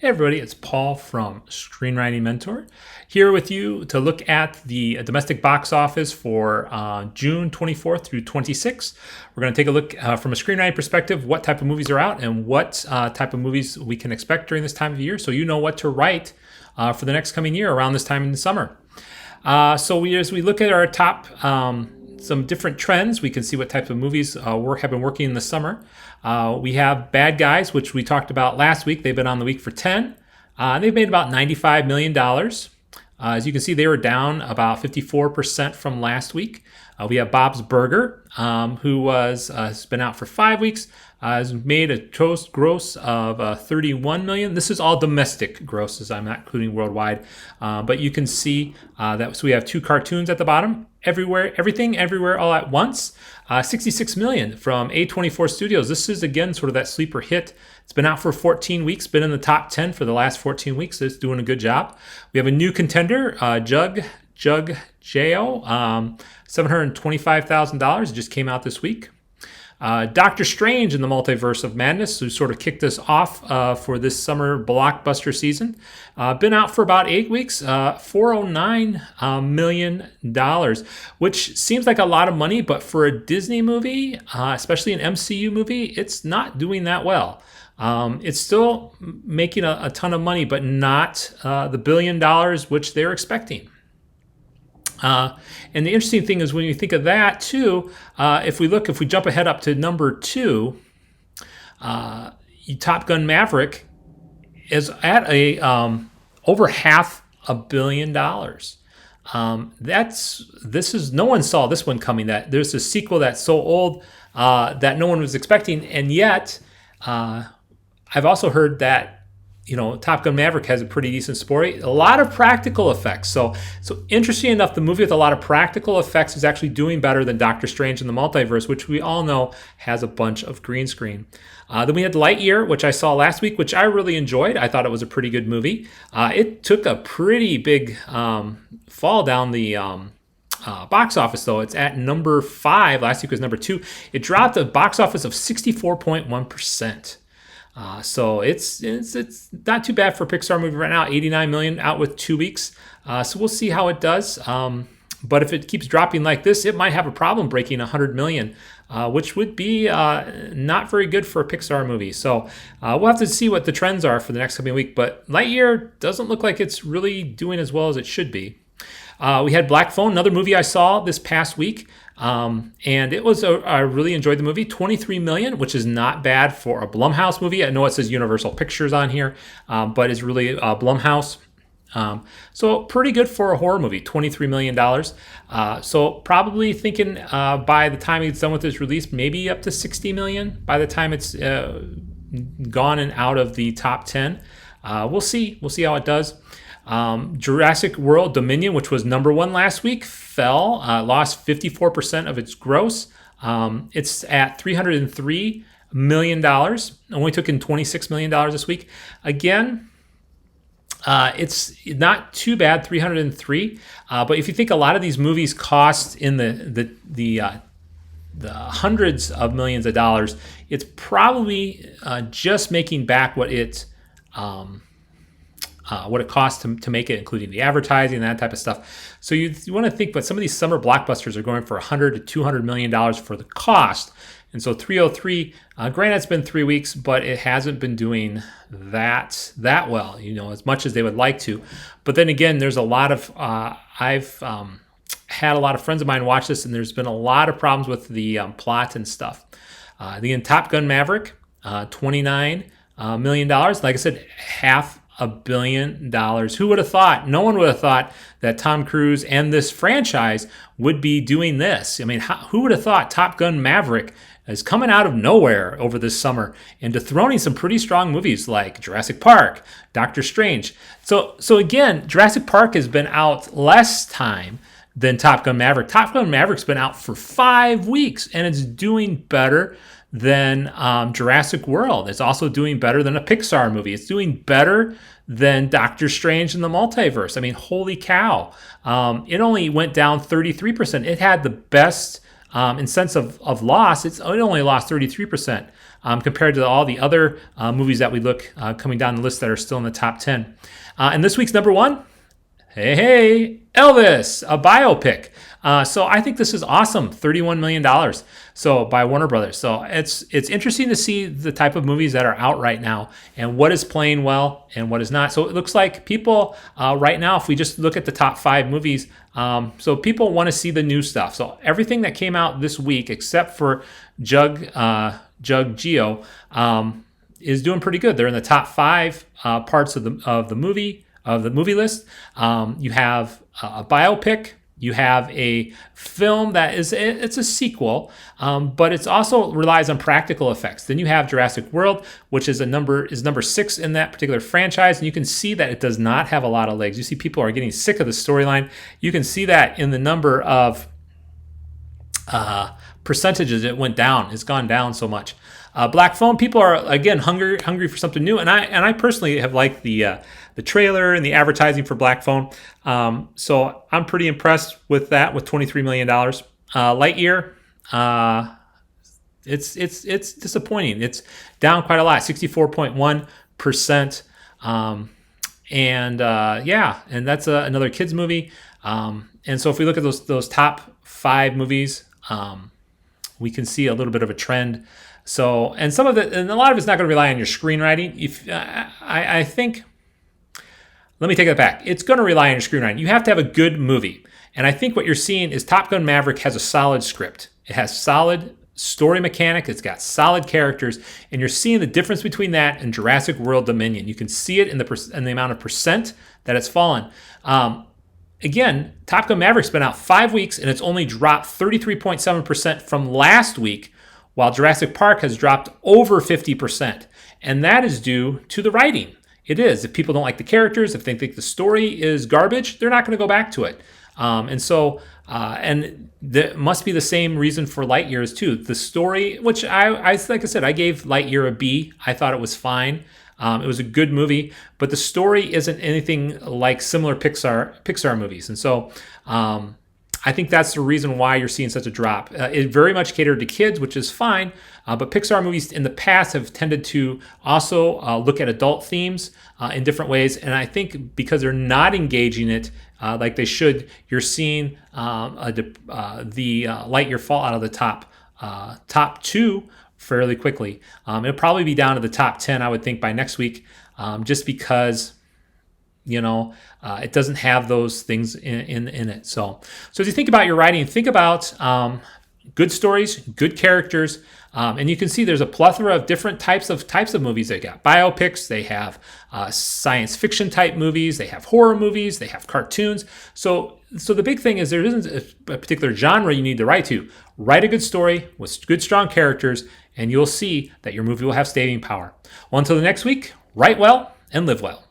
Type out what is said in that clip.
Hey everybody, it's Paul from Screenwriting Mentor here with you to look at the domestic box office for June 24th through 26th. We're going to take a look from a screenwriting perspective, what type of movies are out and what type of movies we can expect during this time of year, so you know what to write for the next coming year around this time in the summer. As we look at our top some different trends, we can see what types of movies have been working in the summer. We have Bad Guys, which we talked about last week. They've been on the week for 10. They've made about $95 million. As you can see, they were down about 54% from last week. We have Bob's Burger, who has been out for 5 weeks, has made a gross of 31 million. This is all domestic grosses. I'm not including worldwide, but you can see that. So we have two cartoons at the bottom. Everything, Everywhere, All at Once. 66 million from A24 Studios. This is again sort of that sleeper hit. It's been out for 14 weeks, been in the top 10 for the last 14 weeks. So it's doing a good job. We have a new contender, Jug J.O., $725,000. It just came out this week. Doctor Strange in the Multiverse of Madness, who sort of kicked us off for this summer blockbuster season. Been out for about 8 weeks, $409 million, which seems like a lot of money, but for a Disney movie, especially an MCU movie, it's not doing that well. It's still making a ton of money, but not the $1 billion which they're expecting. And the interesting thing is when you think of that too, if we jump ahead up to number 2, Top Gun Maverick is at a over $500 million. No one saw this one coming. That there's a sequel that's so old that no one was expecting, and yet I've also heard that Top Gun Maverick has a pretty decent story. A lot of practical effects. So interesting enough, the movie with a lot of practical effects is actually doing better than Doctor Strange in the Multiverse, which we all know has a bunch of green screen. Then we had Lightyear, which I saw last week, which I really enjoyed. I thought it was a pretty good movie. It took a pretty big fall down the box office, though. It's at number 5. Last week was number 2. It dropped a box office of 64.1%. So it's not too bad for a Pixar movie right now. 89 million out with 2 weeks. So we'll see how it does. But if it keeps dropping like this, it might have a problem breaking 100 million, which would be not very good for a Pixar movie. So we'll have to see what the trends are for the next coming week. But Lightyear doesn't look like it's really doing as well as it should be. We had Black Phone, another movie I saw this past week. And it was I really enjoyed the movie. 23 million, which is not bad for a Blumhouse movie. I know it says Universal Pictures on here, but it's really Blumhouse. So pretty good for a horror movie, $23 million. So probably thinking by the time it's done with its release, maybe up to 60 million by the time it's gone and out of the top 10. We'll see how it does. Jurassic World Dominion, which was number 1 last week, fell, lost 54% of its gross. It's at $303 million. Only took in $26 million this week. Again, it's not too bad, 303. But if you think a lot of these movies cost in the hundreds of millions of dollars, it's probably just making back what it costs to make it, including the advertising and that type of stuff. So you want to think, but some of these summer blockbusters are going for $100 to $200 million for the cost. And so 303, granted it's been 3 weeks, but it hasn't been doing that well, as much as they would like to. But then again, there's a lot of, I've had a lot of friends of mine watch this, and there's been a lot of problems with the plot and stuff. The Top Gun Maverick, $29 million. Like I said, $500 million. Who would have thought? No one would have thought that Tom Cruise and this franchise would be doing this. I mean, who would have thought Top Gun Maverick is coming out of nowhere over this summer and dethroning some pretty strong movies like Jurassic Park, Doctor Strange. So again, Jurassic Park has been out less time than Top Gun Maverick. Top Gun Maverick's been out for 5 weeks, and it's doing better than Jurassic World. It's also doing better than a Pixar movie. It's doing better than Doctor Strange in the Multiverse. I mean, holy cow. It only went down 33%. It had the best in sense of loss. It only lost 33%. compared to all the other movies that we look coming down the list that are still in the top 10. And this week's number one, hey, Elvis, a biopic. So I think this is awesome. $31 million. So by Warner Brothers. So it's interesting to see the type of movies that are out right now and what is playing well and what is not. So it looks like people right now, if we just look at the top 5 movies, so people want to see the new stuff. So everything that came out this week, except for Jug Geo, is doing pretty good. They're in the top 5 parts of the movie list. You have a biopic. You have a film that it's a sequel, but it's also relies on practical effects. Then you have Jurassic World, which is number 6 in that particular franchise, and you can see that it does not have a lot of legs. You see people are getting sick of the storyline. You can see that in the number of percentages it went down. It's gone down so much. Black Phone, people are again hungry for something new, and I personally have liked the trailer and the advertising for Black Phone. So I'm pretty impressed with that. With $23 million, Lightyear, it's disappointing. It's down quite a lot, 64.1%. And that's another kids movie. And so if we look at those top 5 movies, we can see a little bit of a trend. So, and some of it, and a lot of it's not going to rely on your screenwriting. I think, let me take that back. It's going to rely on your screenwriting. You have to have a good movie. And I think what you're seeing is Top Gun Maverick has a solid script. It has solid story mechanic. It's got solid characters. And you're seeing the difference between that and Jurassic World Dominion. You can see it in the amount of percent that it's fallen. Again, Top Gun Maverick's been out 5 weeks and it's only dropped 33.7% from last week, while Jurassic Park has dropped over 50%. And that is due to the writing. It is. If people don't like the characters, if they think the story is garbage, they're not going to go back to it. And that must be the same reason for Lightyear too. The story, which I like I said, I gave Lightyear a B. I thought it was fine. It was a good movie, but the story isn't anything like similar Pixar movies. And so I think that's the reason why you're seeing such a drop. It very much catered to kids, which is fine, but Pixar movies in the past have tended to also look at adult themes in different ways. And I think because they're not engaging it like they should, you're seeing the Lightyear fall out of the top 2 fairly quickly. It'll probably be down to the top 10, I would think, by next week, just because it doesn't have those things in it. So as you think about your writing, think about good stories, good characters, and you can see there's a plethora of different types of movies. They got biopics, they have science fiction type movies, they have horror movies, they have cartoons. So the big thing is there isn't a particular genre you need to write to. Write a good story with good, strong characters, and you'll see that your movie will have staying power. Well, until the next week, write well and live well.